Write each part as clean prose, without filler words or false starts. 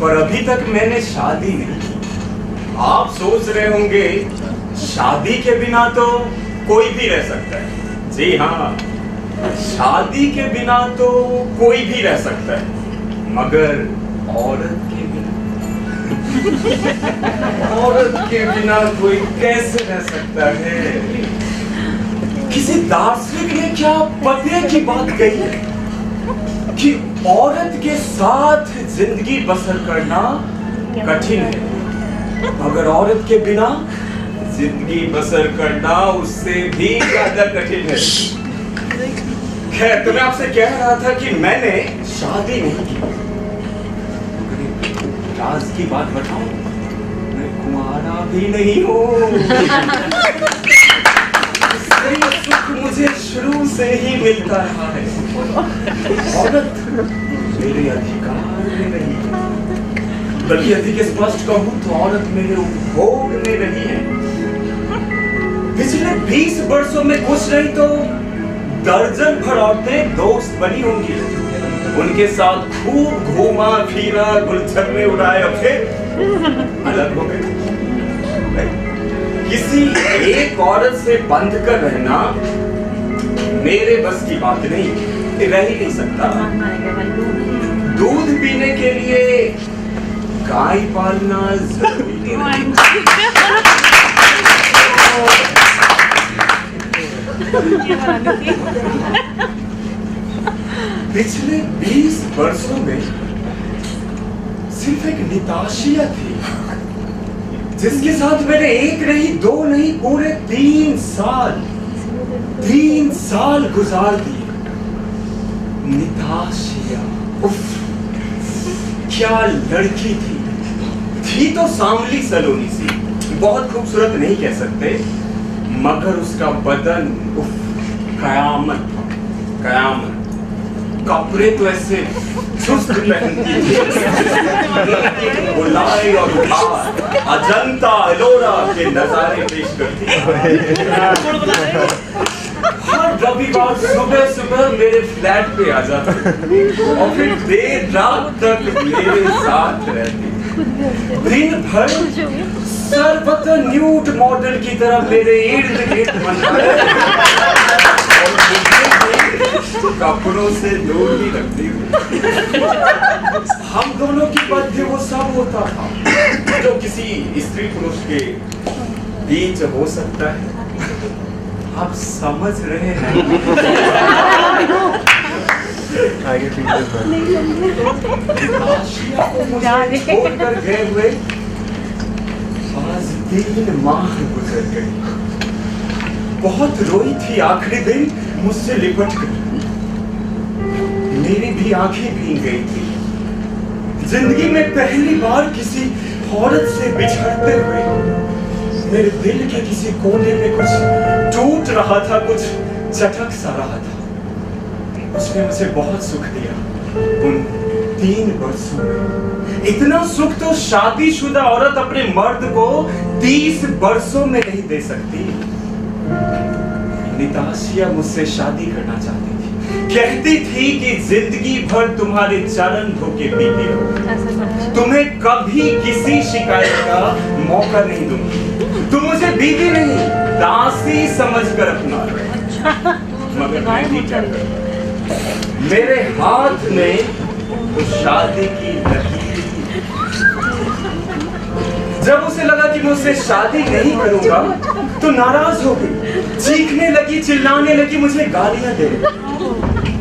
पर अभी तक मैंने शादी नहीं की। आप सोच रहे होंगे शादी के बिना तो कोई भी रह सकता है। जी हाँ, शादी के बिना तो कोई भी रह सकता है, मगर औरत के बिना औरत के बिना कोई कैसे रह सकता है? किसी दार्शनिक ने क्या पते की बात कही है कि औरत के साथ जिंदगी बसर करना कठिन है, मगर औरत के बिना जिंदगी बसर करना उससे भी ज्यादा कठिन है। खैर, तो मैं आपसे कह रहा था कि मैंने शादी नहीं की। राज की बात बताऊं, मैं कुंवारा भी नहीं हूँ। सुख मुझे शुरू से ही मिलता रहा है। औरत मेरे अधिकार में नहीं, बल्कि अधिक स्पष्ट कहूं तो औरत मेरे उपभोग में रही है। पिछले 20 वर्षों में कुछ नहीं तो दर्जन भर औरतें दोस्त बनी होंगी। उनके साथ खूब घूमा फिरा, गुलछर्रे उड़ाए, और फिर अलग हो गए। किसी एक औरत से बंध कर रहना मेरे बस की बात नहीं, रह ही नहीं सकता। दूध पीने के लिए गाय पालना जरूरी नहीं। पिछले 20 वर्षों में सिर्फ एक निताशिया थी जिसके साथ मैंने एक नहीं, दो नहीं, पूरे 3 साल गुजार दिए। निताशिया, उफ, क्या लड़की थी तो सांवली सलोनी सी, बहुत खूबसूरत नहीं कह सकते, मगर उसका बदन, उफ, कयामत था, कयामत। कपड़े तो ऐसे चुस्त पहनती थी, बुलाई और उठार, अजंता एलोरा के नजारे पेश करती। हर रविवार सुबह मेरे फ्लैट पे आ जाती और फिर देर रात तक मेरे साथ रहती। दिन भर सर्वत्र न्यूड मॉडल की तरह मेरे इर्द गिर्द कपड़ों से दूर ही रखती हुई। हम दोनों की मध्य वो सब होता था जो किसी स्त्री पुरुष के बीच हो सकता है। आप समझ रहे हैं? आगे छोड़कर गए हुए आज 3 माह गुजर गए। बहुत रोई थी आखिरी दिन मुझसे लिपट कर, मेरी भी आंखें भीग गई थी। जिंदगी में पहली बार किसी औरत से बिछड़ते हुए मेरे दिल के किसी कोने में कुछ टूट रहा था, कुछ चटक सा रहा था। उसने मुझे बहुत सुख दिया उन 3 वर्षों में। इतना सुख तो शादीशुदा औरत अपने मर्द को 30 वर्षों में नहीं दे सकती। निताशिया मुझसे शादी करना चाहती थी, कहती थी कि जिंदगी भर तुम्हारे चरण धोके पीती रहूं, तुम्हें कभी किसी शिकायत का मौका नहीं दूंगी, तुम मुझे बीवी नहीं दासी समझकर अपना। मगर मैं भी क्या करूं? मेरे हाथ में तो शादी की लकीर थी। जब उसे लगा कि मैं उससे शादी नहीं करूंगा तो नाराज हो गई, चीखने लगी, चिल्लाने लगी, मुझे गालियां दे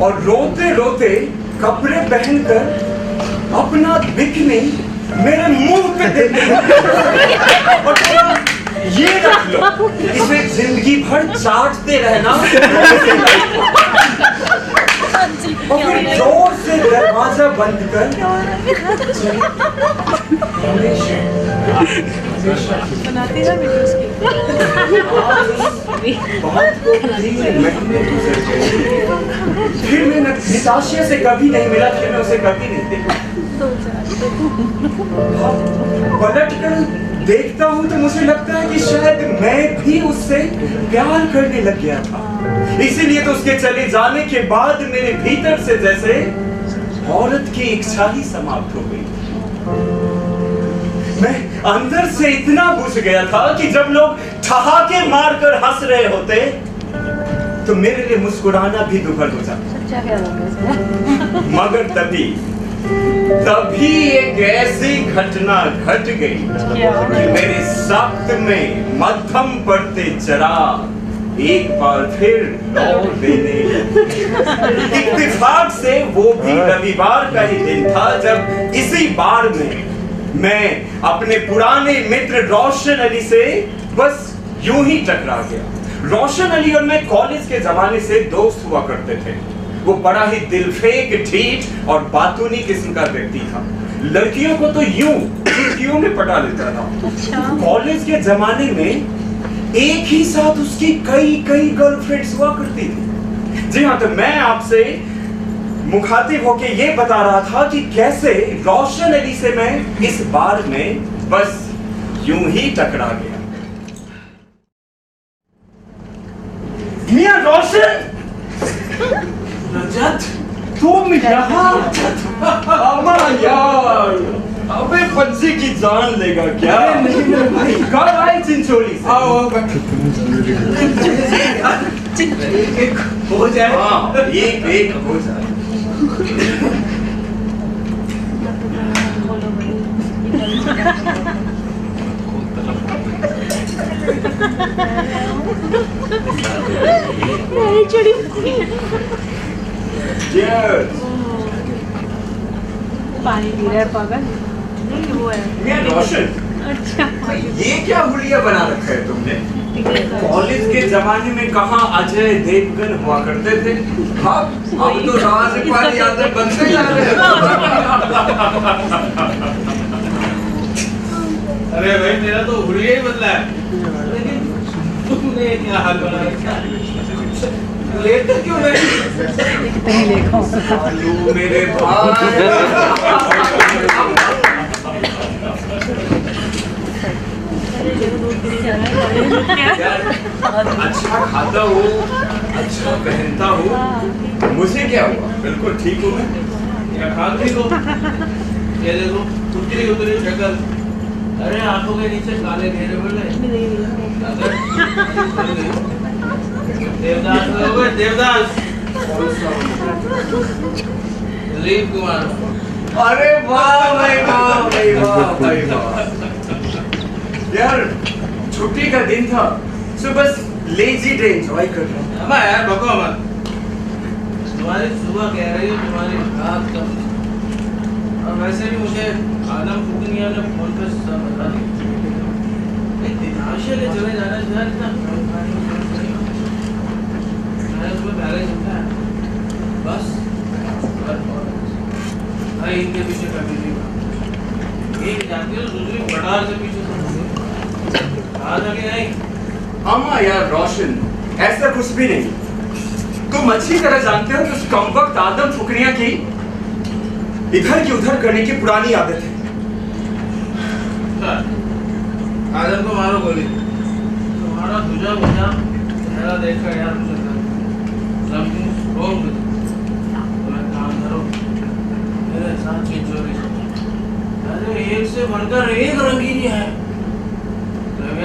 और रोते रोते कपड़े पहनकर अपना बिकनी मेरे मुंह पे देती और ये रख लो, इसे जिंदगी भर चाटते रहना। और फिर जोर से दरवाजा बंद कर बनाती है वीडियोस की। फिर मैं निताशिया से कभी नहीं मिला, फिर मैं उसे कभी नहीं देखा। पलट कर देखता हूँ तो मुझे लगता है कि शायद मैं भी उससे प्यार करने लग गया था। इसीलिए तो उसके चले जाने के बाद मेरे भीतर से जैसे औरत की इच्छा ही समाप्त हो गई। मैं अंदर से इतना बुझ गया था कि जब लोग ठहाके मारकर हंस रहे होते तो मेरे लिए मुस्कुराना भी दुभर हो जाता। मगर तभी एक ऐसी घटना घट गई कि मेरे सख्त में मध्यम पड़ते चिराग एक बार फिर लौ देने इत्तेफाक से वो भी रविवार का ही दिन था जब इसी बार में मैं अपने पुराने मित्र रोशन अली से बस यूं ही टकरा गया। रोशन अली और मैं कॉलेज के जमाने से दोस्त हुआ करते थे। वो बड़ा ही दिलफेक, ठीठ और बातूनी किस्म का व्यक्ति था। लड़कियों को तो यूं चुटकियों में पटा लेता था। कॉलेज के जमाने में एक ही साथ उसकी कई गर्लफ्रेंड्स हुआ करती थी। जी हाँ, तो मैं आपसे मुखातिब होके ये बता रहा था कि कैसे रोशन अली से मैं इस बार में बस यूं ही टकरा गया। मियां रोशन, रजत, तुम यहाँ? अम्मा यार, अबे बच्चे की जान लेगा क्या? नहीं मेरे भाई, कब आए चिंचोली से? आओ एक हो जाए। हाँ, एक हो जाए। पानी पी रहा है पागल। वो है रोशन, अच्छा ये क्या हुलिया बना रखा है तुमने? कॉलेज के जमाने में कहाँ अजय देवगन हुआ करते थे, अब तो राजपाल यादव बनते जा रहे हैं। अरे भाई मेरा तो हुलिया ही बदला है, लेकिन तुमने क्या हाल बना रखा है? लेट क्यों नहीं देखो मेरे भाई। अच्छा खाता हो, अच्छा पहनता हो, मुझे क्या हुआ? बिल्कुल ठीक हूँ मैं। क्या खा ठीक हो? ये देखो उतरी उतरी शक्ल, अरे आंखों के नीचे काले घेरे बोले। देवदास हो, देवदास दिलीप कुमार। अरे वाह भाई, वाह भाई, वाह भाई, वाह यार, छुट्टी का दिन था तो बस लेजी डे एंजॉय कर रहा हूँ। अबे यार बको मत, तुम्हारी सुबह कह रही है तुम्हारी रात कब, और वैसे भी मुझे आदम फुकनिया ने फोन पे सब बता दिया। एक दिनाशे ले चले जाना चाहिए था, मैं उसमें पहले चलता है बस। भाई इनके पीछे कभी नहीं, एक जाती है दूसरी बटार से पीछे नहीं। अम्मा यार रोशन, ऐसा कुछ भी नहीं। तुम अच्छी तरह जानते हो कि उस कमबख्त आदम फुकरिया की इधर की उधर करने की पुरानी आदत है। आदम को मारो गोली, तुम्हारा दूजा बुझा चेहरा देखकर यार मुझे समथिंग रॉन्ग। तुम्हें काम करो, मेरे साथ चिंचोरी। अरे एक से बढ़कर एक रंगीनी है,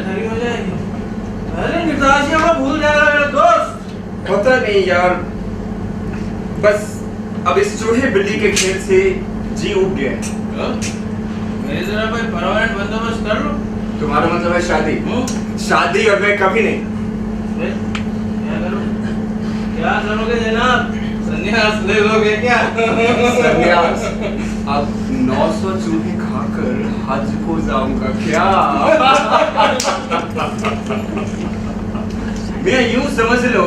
थरी हो जाएगी। अरे निताशिया को भूल जाएगा मेरा दोस्त। पता नहीं यार, बस अब इस चूहे बिल्ली के खेल से जी उब गया है। मेरी तरह कोई परमानेंट बंदोबस्त कर लो। तुम्हारा मतलब है शादी? शादी और मैं कभी नहीं। क्या करूं? क्या करोगे जनाब? संन्यास ले लोगे क्या? संन्यास? अब 900 चूहे खाकर हज को जाऊंगा क्या? मैं यूं समझ लो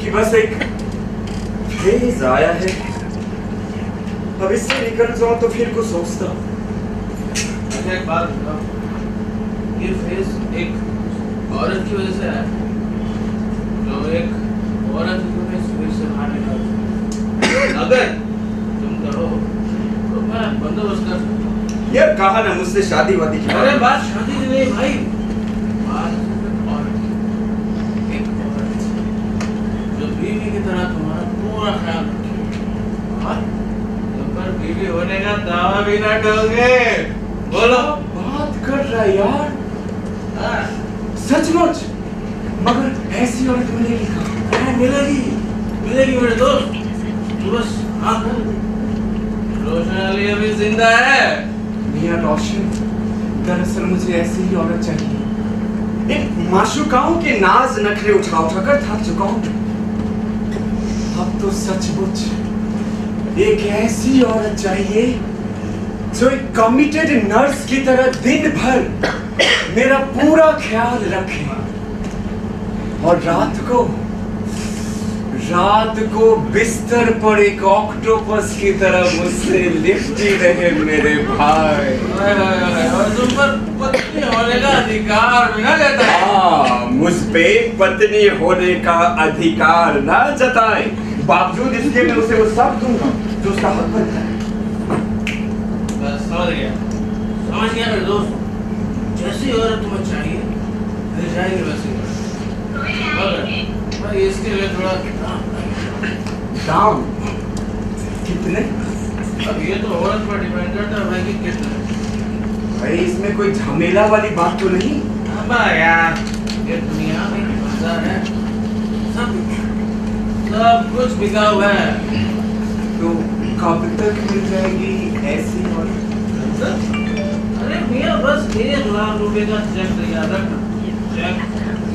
कि बस एक फेज आया है, अब इससे निकल जाऊं तो फिर कुछ सोचता। अच्छा एक बात बताओ, ये फेज एक औरत की वजह से आया, जो एक औरत को इस फेज से बाहर निकाल। अगर तुम करो तो मैं बंदोबस्त कर सकता। यार कहा ना मुझसे शादी वादी की। अरे बात शादी की नहीं भाई, बात औरत की। एक औरत जो बीवी की तरह तुम्हारा पूरा ख्याल रखे, और जब बीवी बीवी होने का दावा भी ना ठोके। बोलो। बात कर रहा है यार, हाँ। सचमुच। मगर ऐसी औरत मिलेगी कहाँ? मिलेगी मेरे दोस्त। तू बस आँख खोल। रोशन अली अभी जिंदा है। मियां रोशन, दरअसल मुझे ऐसी ही औरत चाहिए। एक माशूकाओं के नाज नखरे उठा उठा कर थक चुका हूं। अब तो सचमुच एक ऐसी औरत चाहिए जो एक कमिटेड नर्स की तरह दिन भर मेरा पूरा ख्याल रखे और रात को बिस्तर पर एक ऑक्टोपस की तरह मुझसे लिपटी रहे मेरे भाई। और तुम पर पत्नी होने का अधिकार भी ना देता है। हाँ, मुझ पे पत्नी होने का अधिकार ना जताए, बावजूद इसके मैं उसे वो सब दूंगा जो उसका हक बनता है। बस समझ गया मेरे दोस्त। जैसी औरत तुम्हें चाहिए मिल जाएगी वैसी। मगर इसके लिए थोड़ा दाम कितने? अब ये तो औरत पर डिपेंड करता है भाई कि कितना। भाई इसमें कोई झमेला वाली बात तो नहीं? अब यार ये दुनिया में मजा है, सब कुछ बिका हुआ है। तो कब तक मिल जाएगी ऐसी औरत? अरे मियां बस 1 लाख रुपए का चेक तैयार रखना। चेक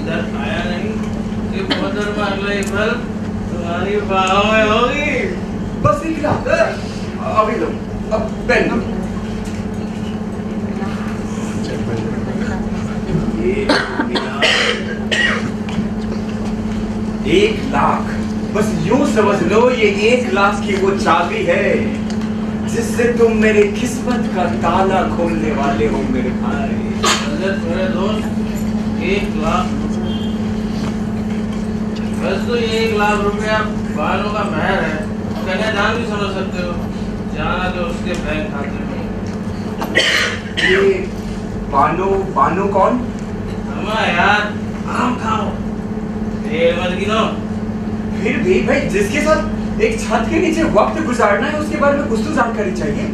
इधर आया नहीं कि मोहतरमा अगले पल तुम्हारी बाहों में होगी। बस 1 लाख? अभी लो, अब पेन दो। 1 लाख, बस यूं समझ लो ये 1 लाख की वो चाबी है जिससे तुम मेरे किस्मत का ताला खोलने वाले हो मेरे भाई। मेरे दोस्त 1 लाख, बस तो ये 1 लाख रुपया बालों का महर है। कन्यादान भी समझ सकते हो, जाना तो उसके बैंक खाते में। ये बानो कौन? अम्मा यार आम खाओ, तेल मत गिनो। फिर भी भाई जिसके साथ एक छत के नीचे वक्त गुजारना है उसके बारे में कुछ तो जानकारी चाहिए।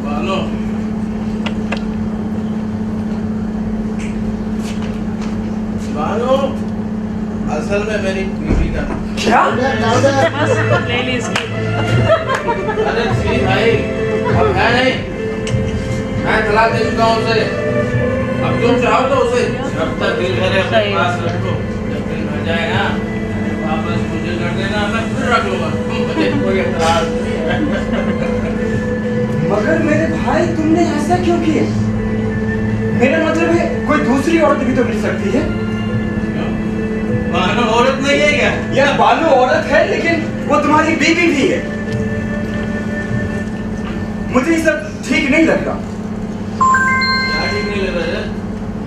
बानो बानो असल में मेरी बीवी का क्या? बस ले ली इसकी। अरे सी भाई अब है नहीं, मैं तलाक दे चुका हूं उसे। अब तुम चाहो तो उसे जब तक दिल करे अपने पास रखो, जब दिल भर जाए ना वापस मुझे कर देना, मैं फिर रख लूंगा। मुझे कोई एतराज नहीं है। मगर मेरे भाई तुमने ऐसा क्यों किया? मेरा मतलब है कोई दूसरी औरत भी तो मिल सकती है। बानो औरत नहीं है क्या? यार बानो औरत है लेकिन वो तुम्हारी बीवी भी है। मुझे ये सब ठीक नहीं लग रहा। क्या ठीक नहीं लग रहा है?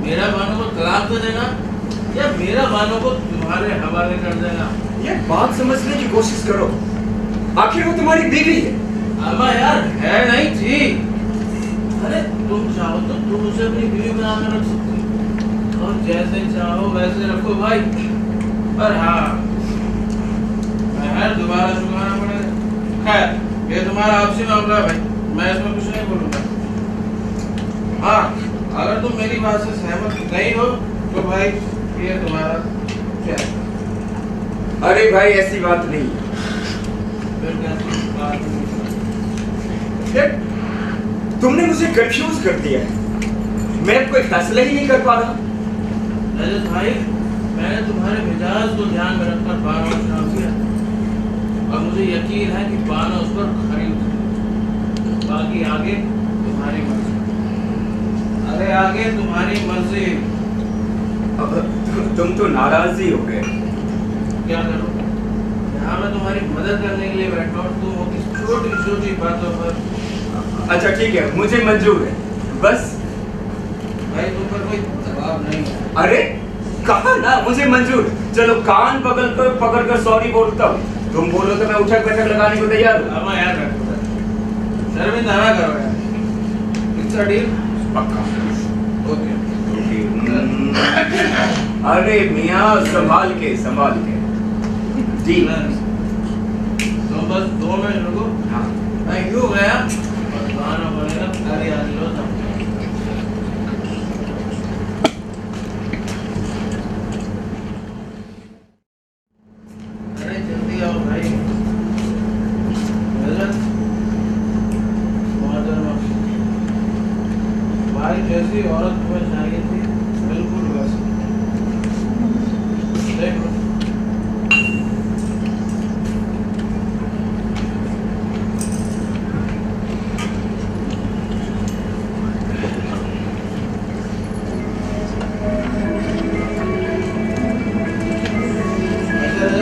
मेरा बानो को तलाक दे देगा या मेरा बानो को तुम्हारे हवाले कर देगा? ये बात समझने की कोशिश करो, आखिर वो तुम्हारी बीवी है। अम्मा यार है नहीं थी। अरे तुम चाहो तो तुम उसे अपनी बीवी बना कर रख सकती हो और जैसे चाहो वैसे रखो भाई। पर हाँ मैं दोबारा चुकाना पड़ेगा। खैर ये तुम्हारा आपसी मामला है भाई, मैं इसमें कुछ नहीं बोलूंगा। हाँ अगर तुम मेरी बात से सहमत नहीं हो तो भाई ये तुम्हारा क्या? अरे भाई ऐसी बात नहीं। फिर कैसी बात? तुमने मुझे कंफ्यूज कर दिया है, मैं कोई फैसला ही नहीं कर पा रहा। रजत भाई मैंने तुम्हारे मिजाज को ध्यान में रखकर बानो चुनाव किया और मुझे यकीन है कि बानो उस पर खरी उतरेगी। बाकी आगे तुम्हारी मर्जी। अरे आगे तुम्हारी मर्जी। अब तुम तो नाराज ही हो गए। क्या करो, यहाँ मैं तुम्हारी मदद करने के लिए बैठा हूँ, तुम वो किस छोटी छोटी बातों पर। अच्छा ठीक है, मुझे मंजूर है, बस भाई तुम पर कोई दबाव नहीं है। अरे कहा ना मुझे मंजूर। चलो कान पकड़ कर सॉरी बोलता हूँ, तुम बोलो तो मैं उठक बैठक लगाने को तैयार हूँ। अब यार शर्मिंदा ना करो यार। It's a deal. पक्का। ओके। अरे मियाँ संभाल के। डील। बस 2 मिनट रुको। हाँ मैं क्यों गया? बस आना पड़ेगा, गाड़ी आ लो तब। अरे जल्दी आओ भाई। गलत भाई, जैसी औरत तुम्हें चाहिए थी बिल्कुल वैसी। देख लो।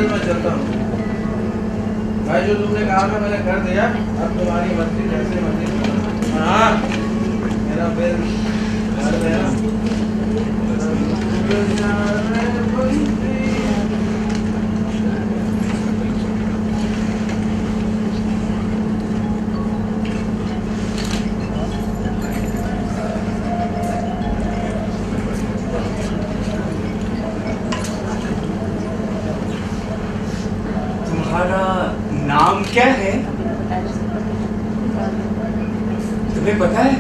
मैं चलता हूँ भाई, जो तुमने कहा था मैंने कर दिया। अब तुम्हारी मर्जी, जैसे मर्जी। हाँ, मेरा बिल घर में है। तुम्हारा नाम क्या है? तुम्हें पता है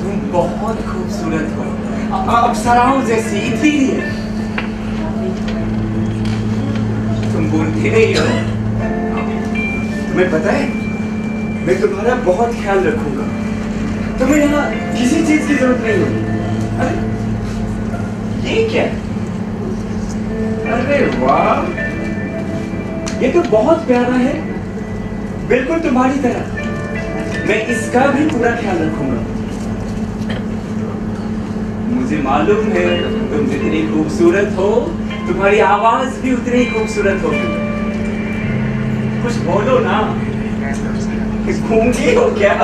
तुम बहुत खूबसूरत हो, अप्सराओं जैसी इतनी है। तुम बोलते नहीं हो। तुम्हें पता है मैं तुम्हारा बहुत ख्याल रखूंगा। तुम्हें यहाँ किसी चीज की जरूरत नहीं होगी। अरे ये क्या है? अरे वाह, ये तो बहुत प्यारा है, बिल्कुल तुम्हारी तरह। मैं इसका भी पूरा ख्याल रखूंगा। मुझे मालूम है तुम जितनी खूबसूरत हो, तुम्हारी आवाज भी उतनी खूबसूरत होगी। कुछ बोलो ना, गूंगी हो क्या?